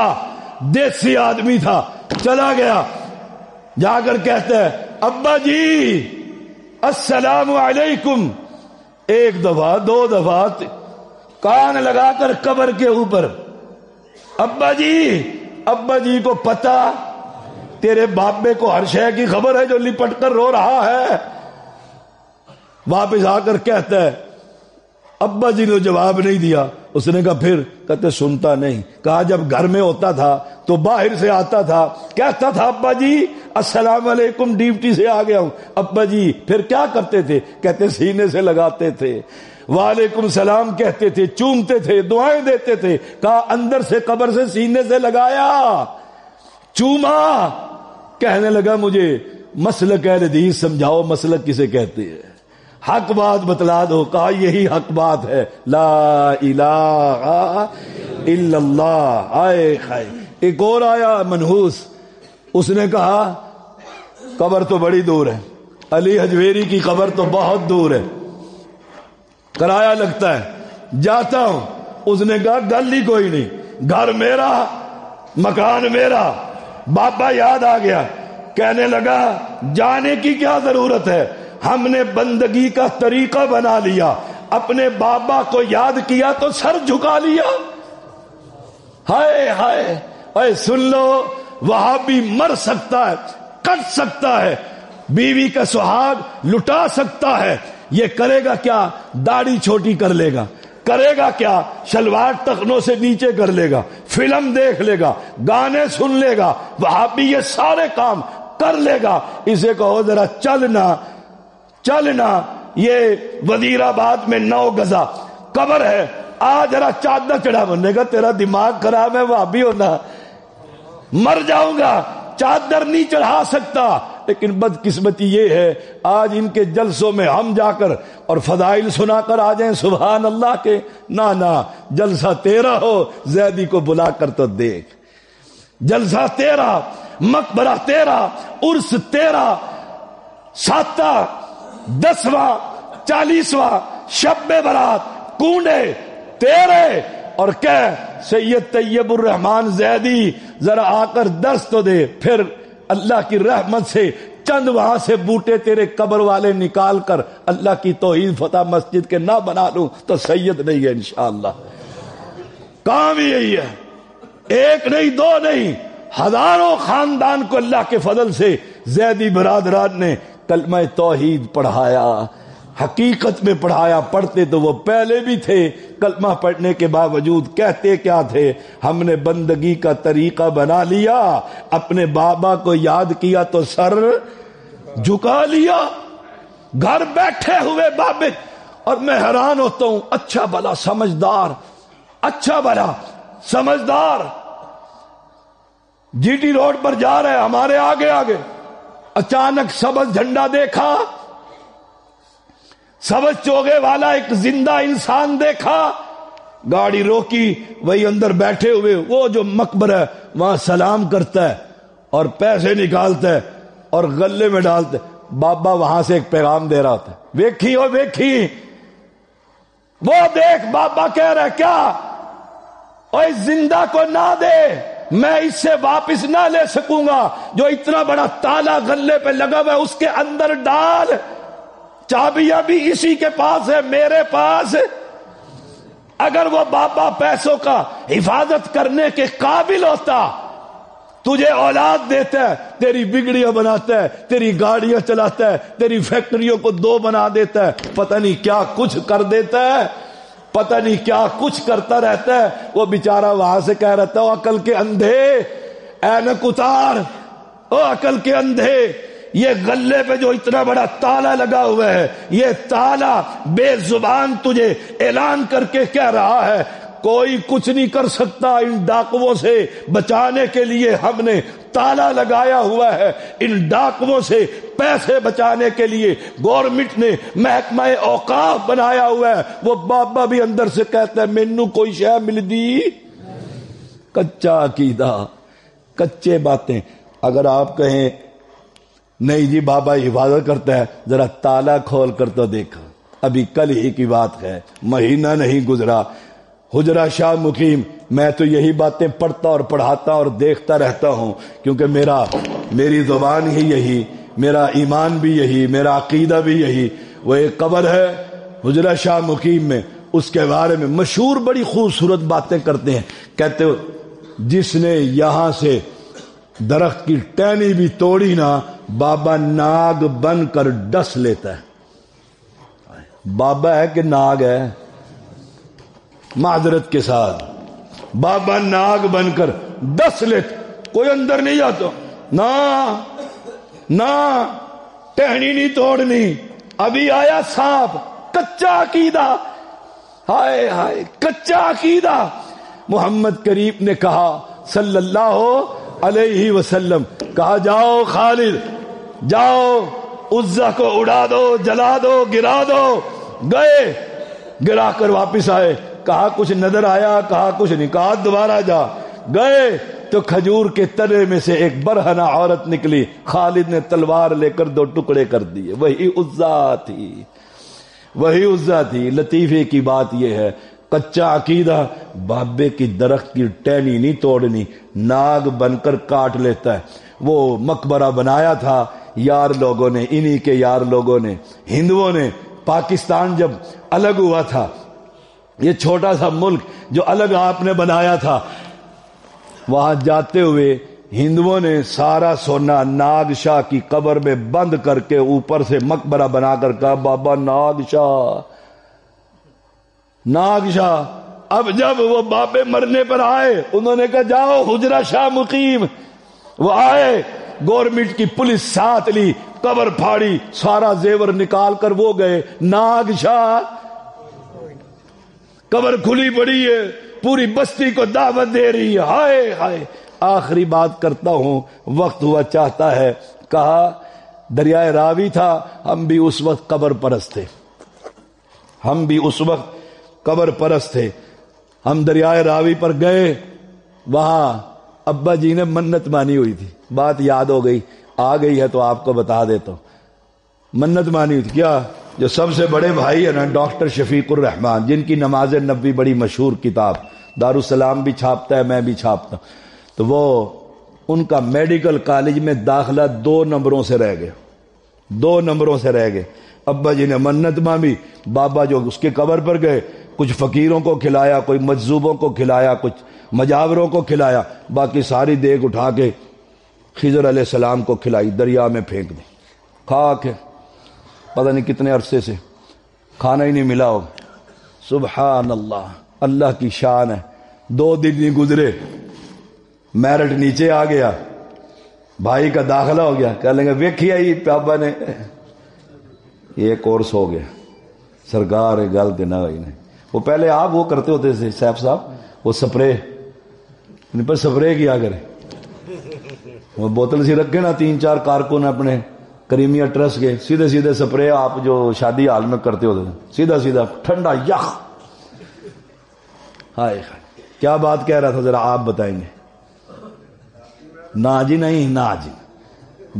دیسی آدمی تھا، چلا گیا. جا کر کہتا ہے ابا جی السلام علیکم. 1 دفعہ 2 دفعہ کان لگا کر قبر کے اوپر. ابا جی کو پتا تیرے بابے کو ہر شے کی خبر ہے جو لپٹ کر رو رہا ہے. واپس آ کر کہتا ہے ابا جی نے جواب نہیں دیا. اس نے کہا پھر؟ کہتے سنتا نہیں. کہا جب گھر میں ہوتا تھا تو باہر سے آتا تھا، کہتا تھا ابا جی السلام علیکم، ڈیوٹی سے آ گیا ہوں. ابا جی پھر کیا کرتے تھے؟ کہتے سینے سے لگاتے تھے، وعلیکم السلام کہتے تھے، چومتے تھے، دعائیں دیتے تھے. کہا اندر سے قبر سے سینے سے لگایا، چوما. کہنے لگا مجھے مسلک اہل حدیث سمجھاؤ، مسلک کسے کہتے ہیں؟ حق بات بتلا دو. کہا یہی حق بات ہے، لا الہ الا اللہ. آئے خائے. ایک اور آیا منحوس. اس نے کہا قبر تو بڑی دور ہے، علی حجویری کی قبر تو بہت دور ہے، کرایہ لگتا ہے، جاتا ہوں. اس نے کہا گل ہی کوئی نہیں، گھر میرا، مکان میرا. بابا یاد آ گیا. کہنے لگا جانے کی کیا ضرورت ہے، ہم نے بندگی کا طریقہ بنا لیا. اپنے بابا کو یاد کیا تو سر جھکا لیا. ہائے ہائے. اے سن لو، وہاں بھی مر سکتا ہے، کٹ سکتا ہے، بیوی کا سہاگ لٹا سکتا ہے. یہ کرے گا کیا؟ داڑھی چھوٹی کر لے گا. کرے گا کیا؟ شلوار ٹخنوں سے نیچے کر لے گا، فلم دیکھ لے گا، گانے سن لے گا. وہاں بھی یہ سارے کام کر لے گا. اسے کہو ذرا چلنا. یہ وزیر آباد میں 9 گزا قبر ہے، آ ذرا چادر چڑھا. بننے کا تیرا دماغ خراب ہے، وہاں بھی ہونا، مر جاؤں گا، چادر نہیں چڑھا سکتا. لیکن بدقسمتی یہ ہے آج ان کے جلسوں میں ہم جا کر اور فضائل سنا کر آ جائیں سبحان اللہ کے. نہ جلسہ تیرا ہو، زیدی کو بلا کر تو دیکھ. جلسہ تیرا، مقبرہ تیرا، عرس تیرا، 7واں 10واں 40واں شب برات کونڈے تیرے. اور کہہ سید طیب الرحمان زیدی ذرا آ کر درس تو دے. پھر اللہ کی رحمت سے چند وہاں سے بوٹے تیرے قبر والے نکال کر اللہ کی توحید فتح مسجد کے نہ بنا لوں تو سید نہیں ہے انشاءاللہ. کام ہی یہی ہے. 1 نہیں 2 نہیں، ہزاروں خاندان کو اللہ کے فضل سے زیدی برادران نے کلمہ توحید پڑھایا، حقیقت میں پڑھایا. پڑھتے تو وہ پہلے بھی تھے، کلمہ پڑھنے کے باوجود کہتے کیا تھے؟ ہم نے بندگی کا طریقہ بنا لیا، اپنے بابا کو یاد کیا تو سر جھکا لیا. گھر بیٹھے ہوئے بابے. اور میں حیران ہوتا ہوں، اچھا بھلا سمجھدار، اچھا بھلا سمجھدار جی ٹی روڈ پر جا رہے ہمارے آگے آگے، اچانک سبز جھنڈا دیکھا، سبز چوگے والا ایک زندہ انسان دیکھا، گاڑی روکی، وہی اندر بیٹھے ہوئے وہ جو مقبرہ ہے وہاں سلام کرتا ہے اور پیسے نکالتا ہے اور غلے میں ڈالتا ہے۔ بابا وہاں سے ایک پیغام دے رہا ہوتا ہے، ویکھی ہو ویکھی، وہ دیکھ بابا کہہ رہا ہے کیا، اور اس زندہ کو نہ دے، میں اس سے واپس نہ لے سکوں گا، جو اتنا بڑا تالا غلے پہ لگا ہوا ہے اس کے اندر ڈال، چابیاں بھی اسی کے پاس ہے میرے پاس۔ اگر وہ بابا پیسوں کا حفاظت کرنے کے قابل ہوتا، تجھے اولاد دیتا ہے، تیری بگڑیاں بناتا ہے، تیری گاڑیاں چلاتا ہے، تیری فیکٹریوں کو 2 بنا دیتا ہے، پتہ نہیں کیا کچھ کر دیتا ہے، پتہ نہیں کیا کچھ کرتا رہتا ہے۔ وہ بیچارہ وہاں سے کہہ رہتا ہے، او عقل کے اندھے اینک اتار، او عقل کے اندھے، یہ غلے پہ جو اتنا بڑا تالا لگا ہوا ہے، یہ تالا بے زبان تجھے اعلان کر کے کہہ رہا ہے کوئی کچھ نہیں کر سکتا، ان ڈاکوؤں سے بچانے کے لیے ہم نے تالا لگایا ہوا ہے، ان ڈاکوؤں سے پیسے بچانے کے لیے گورنمنٹ نے محکمہ اوقاف بنایا ہوا ہے۔ وہ بابا بھی اندر سے کہتا ہے مینوں کوئی شے مل دی، کچا عقیدہ، کچے باتیں۔ اگر آپ کہیں نہیں جی بابا حفاظت کرتا ہے، ذرا تالا کھول کر تو دیکھا، ابھی کل ہی کی بات ہے، مہینہ نہیں گزرا، حجرہ شاہ مقیم، میں تو یہی باتیں پڑھتا اور پڑھاتا اور دیکھتا رہتا ہوں، کیونکہ میری زبان ہی یہی، میرا ایمان بھی یہی، میرا عقیدہ بھی یہی۔ وہ ایک قبر ہے حجرہ شاہ مقیم میں، اس کے بارے میں مشہور بڑی خوبصورت باتیں کرتے ہیں، کہتے ہو جس نے یہاں سے درخت کی ٹہنی بھی توڑی نا، بابا ناگ بن کر ڈس لیتا ہے۔ بابا ہے کہ ناگ ہے؟ معذرت کے ساتھ بابا ناگ بن کر ڈس لیتا، کوئی اندر نہیں جاتا، نہ ٹہنی نہیں توڑنی، ابھی آیا سانپ، کچا عقیدہ، ہائے ہائے کچا عقیدہ۔ محمد کریم نے کہا صلی اللہ علیہ وسلم، کہا جاؤ خالد جاؤ عزا کو اڑا دو، جلا دو، گرا دو، گئے، گرا کر واپس آئے، کہا کچھ نظر آیا، کہا کچھ نہیں، کہا دوبارہ جا، گئے تو کھجور کے تنے میں سے ایک برہنہ عورت نکلی، خالد نے تلوار لے کر 2 ٹکڑے کر دیے، وہی عزا تھی، وہی عزا تھی۔ لطیفے کی بات یہ ہے، کچا عقیدہ بابے کی درخت کی ٹہنی نہیں توڑنی، ناگ بن کر کاٹ لیتا ہے۔ وہ مقبرہ بنایا تھا یار لوگوں نے، انہی کے یار لوگوں نے، ہندوؤں نے۔ پاکستان جب الگ ہوا تھا، یہ چھوٹا سا ملک جو الگ آپ نے بنایا تھا، وہاں جاتے ہوئے ہندوؤں نے سارا سونا ناگ شاہ کی قبر میں بند کر کے اوپر سے مقبرہ بنا کر کہا بابا ناگ شاہ، ناگ شاہ۔ اب جب وہ بابے مرنے پر آئے، انہوں نے کہا جاؤ حجرہ شاہ مقیم، وہ آئے، گورنمنٹ کی پولیس ساتھ لی، قبر پھاڑی، سارا زیور نکال کر وہ گئے، ناگ شاہ قبر کھلی پڑی ہے، پوری بستی کو دعوت دے رہی ہے، ہائے ہائے۔ آخری بات کرتا ہوں، وقت ہوا چاہتا ہے۔ کہا دریائے راوی تھا، ہم بھی اس وقت قبر پرست تھے، ہم بھی اس وقت قبر پرست تھے۔ ہم دریائے راوی پر گئے، وہاں ابا جی نے منت مانی ہوئی تھی، بات یاد ہو گئی، آ گئی ہے تو آپ کو بتا دیتا ہوں۔ منت مانی ہوئی تھی کیا؟ جو سب سے بڑے بھائی ہیں نا ڈاکٹر شفیق الرحمان، جن کی نماز نبوی بڑی مشہور کتاب، دارالسلام بھی چھاپتا ہے، میں بھی چھاپتا ہوں، تو وہ ان کا میڈیکل کالج میں داخلہ 2 نمبروں سے رہ گیا، 2 نمبروں سے رہ گئے۔ ابا جی نے منت مانگی، بابا جو اس کے قبر پر گئے، کچھ فقیروں کو کھلایا، کوئی مجذوبوں کو کھلایا، کچھ مجاوروں کو کھلایا، باقی ساری دیگ اٹھا کے خضر علیہ السلام کو کھلائی، دریا میں پھینک دی، کھا کے پتہ نہیں کتنے عرصے سے کھانا ہی نہیں ملا ہوگا۔ سبحان اللہ، اللہ کی شان ہے۔ 2 دن نہیں گزرے، میرٹ نیچے آ گیا، بھائی کا داخلہ ہو گیا، کہہ لیں گے ویکھی آئی پابا نے یہ کورس ہو گیا، سرکار گل دینا ہوئی نے۔ وہ پہلے آپ وہ کرتے ہوتے تھے صاحب وہ سپرے ان پر سپرے کیا کرے. وہ بوتل سی رکھے نا 3-4 کارکن اپنے کریمیا ٹرسٹ کے, سیدھے سیدھے سپرے آپ جو شادی حال میں کرتے ہوتے ہیں, سیدھا سیدھا ٹھنڈا یخ. ہائے کیا بات کہہ رہا تھا ذرا آپ بتائیں گے. نا جی نہیں, نا جی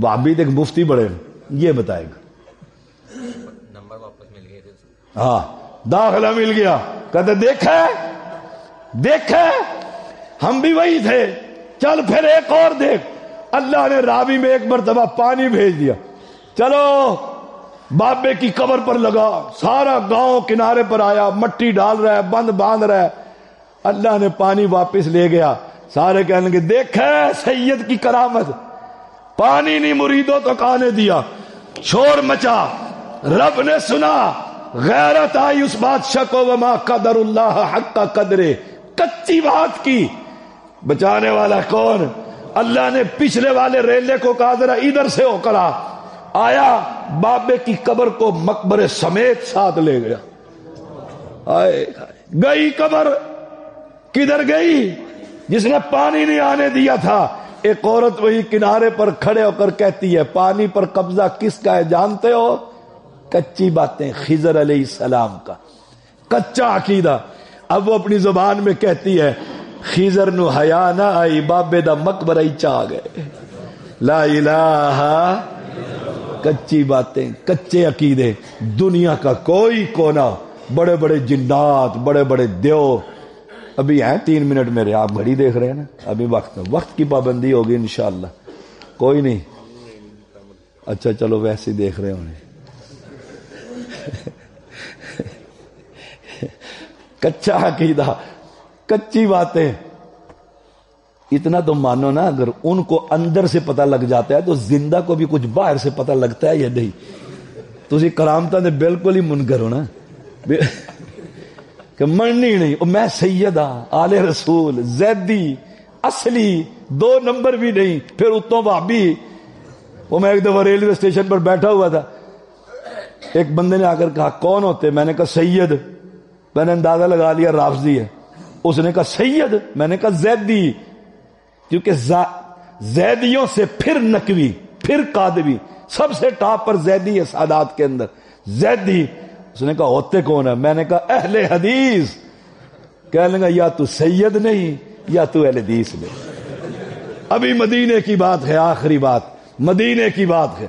بابی تک مفتی بڑے یہ بتائے گا. نمبر واپس مل گئے تھے. ہاں داخلہ مل گیا. کہتے دیکھا ہم بھی وہی تھے, چل پھر ایک اور دیکھ. اللہ نے راوی میں ایک مرتبہ پانی بھیج دیا, چلو بابے کی قبر پر لگا. سارا گاؤں کنارے پر آیا, مٹی ڈال رہا ہے, بند باندھ رہا ہے. اللہ نے پانی واپس لے گیا. سارے کہنے لگے دیکھا سید کی کرامت, پانی نہیں مریدوں تک آنے دیا. شور مچا, رب نے سنا, غیرت آئی اس بادشاہ کو. وما قدر اللہ حق قدرے, کچی بات کی. بچانے والا کون؟ اللہ نے پچھلے والے ریلے کو کہا ذرا ادھر سے ہو کر آیا, بابے کی قبر کو مقبرے سمیت ساتھ لے گیا. گئی قبر, کدھر گئی؟ جس نے پانی نہیں آنے دیا تھا. ایک عورت وہی کنارے پر کھڑے ہو کر کہتی ہے پانی پر قبضہ کس کا ہے جانتے ہو؟ کچی باتیں خضر علیہ السلام کا, کچا عقیدہ. اب وہ اپنی زبان میں کہتی ہے خضر نو حیا نہ آئی, بابے دا مقبرہ ہی چاہ گئے. لا الہ, کچی باتیں, کچے عقیدے. دنیا کا کوئی کونا, بڑے بڑے جنات, بڑے بڑے دیو. ابھی ہیں 3 منٹ میرے, آپ گھڑی دیکھ رہے ہیں نا, ابھی وقت کی پابندی ہوگی انشاءاللہ. کوئی نہیں, اچھا چلو ویسے دیکھ رہے ہونے. کچا عقیدہ, کچی باتیں. اتنا تو مانو نا, اگر ان کو اندر سے پتہ لگ جاتا ہے تو زندہ کو بھی کچھ باہر سے پتہ لگتا ہے یا نہیں. تسی کرامتاں دے بالکل ہی منکر ہو نا کہ مننی نہیں. میں سید آل رسول, زیدی اصلی, 2 نمبر بھی نہیں. پھر اتوں بھابی. وہ میں ایک دفعہ ریلوے اسٹیشن پر بیٹھا ہوا تھا, ایک بندے نے آ کر کہا کون ہوتے؟ میں نے کہا سید. میں نے اندازہ لگا لیا رافضی ہے. اس نے کہا سید, میں نے کہا زیدی, کیونکہ زیدیوں سے پھر نقوی, پھر قادوی, سب سے ٹاپ پر زیدی ہے سادات کے اندر, زیدی. اس نے کہا ہوتے کون ہے؟ میں نے کہا اہل حدیث. کہنے لگا یا تو سید نہیں یا تو اہل حدیث نہیں. ابھی مدینے کی بات ہے, آخری بات مدینے کی بات ہے.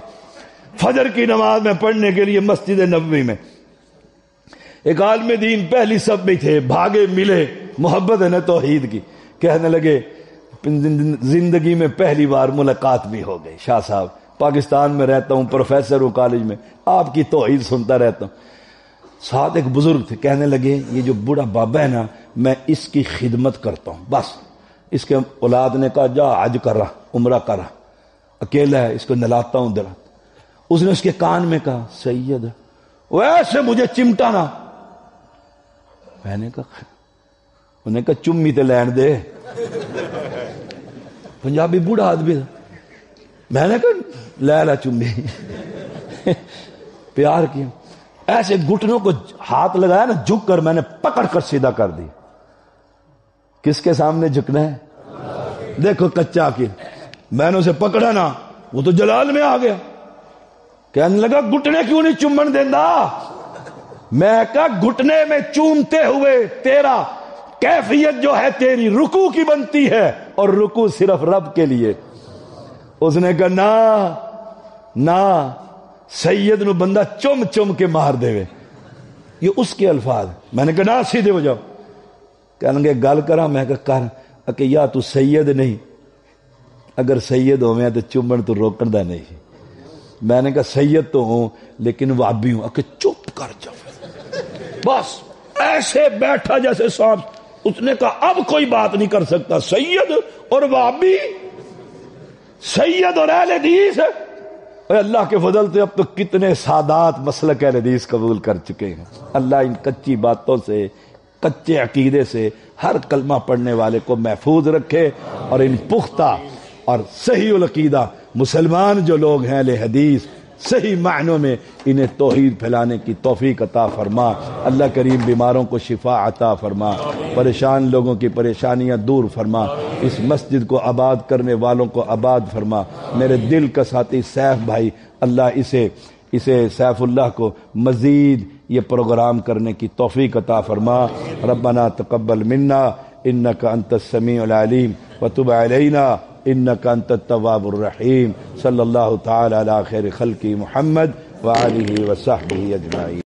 فجر کی نماز میں پڑھنے کے لیے مسجد نبوی میں ایک عالم دین پہلی صف میں تھے, بھاگے ملے, محبت ہے نا توحید کی. کہنے لگے زندگی میں پہلی بار ملاقات بھی ہو گئی. شاہ صاحب پاکستان میں رہتا ہوں, پروفیسر ہوں کالج میں, آپ کی توحید سنتا رہتا ہوں. ساتھ ایک بزرگ تھے, کہنے لگے یہ جو بوڑھا بابا ہے نا, میں اس کی خدمت کرتا ہوں بس. اس کے اولاد نے کہا جا حج کر رہا, عمرہ کر رہا, اکیلا ہے, اس کو نلاتا ہوں دلاتا. اس نے اس کے کان میں کہا سید ویسے مجھے چمٹا نا. میں نے کہا, انہیں کہا چمی تے لین دے. پنجابی بوڑھا آدمی تھا. میں نے کہا لے لا چمی. پیار کیا, ایسے گھٹنوں کو ہاتھ لگایا نا, جھک کر میں نے پکڑ کر سیدھا کر دی. کس کے سامنے جھکنا ہے؟ دیکھو کچا کی. میں نے اسے پکڑا نا, وہ تو جلال میں آ گیا. کہنے لگا گھٹنے کیوں نہیں چومن دینا؟ میں کہا گھٹنے میں چومتے ہوئے تیرا کیفیت جو ہے تیری رکوع کی بنتی ہے, اور رکوع صرف رب کے لیے. اس نے کہا نا سید نو بندہ چم چم کے مار دے وے, یہ اس کے الفاظ. میں نے کہا نا سیدھے ہو جاؤ. کہنے گے گل کرا. میں کہا کر. کہ یا تو سید نہیں, اگر سید ہو میں تو چومن تو روکن دا نہیں. میں نے کہا سید تو ہوں لیکن وابی ہوں. کہ چپ کر جاؤ بس. ایسے بیٹھا جیسے سانپ. اس نے کہا اب کوئی بات نہیں کر سکتا, سید اور وابی, سید اور اہل حدیث. اللہ کے فضل سے اب تو کتنے سادات مسلک اہل حدیث قبول کر چکے ہیں. اللہ ان کچی باتوں سے, کچے عقیدے سے ہر کلمہ پڑھنے والے کو محفوظ رکھے, اور ان پختہ اور صحیح العقیدہ مسلمان جو لوگ ہیں اہل حدیث صحیح معنوں میں انہیں توحید پھیلانے کی توفیق عطا فرما۔ اللہ کریم بیماروں کو شفا عطا فرما، پریشان لوگوں کی پریشانیاں دور فرما، اس مسجد کو آباد کرنے والوں کو آباد فرما۔ میرے دل کا ساتھی سیف بھائی، اللہ اسے سیف اللہ کو مزید یہ پروگرام کرنے کی توفیق عطا فرما۔ ربنا تقبل منا انک انت السمیع العلیم وتب علینا انک انت التواب الرحیم۔ صلی اللہ تعالی علی خیر خلقی محمد وآلہ وصحبہ اجمعین۔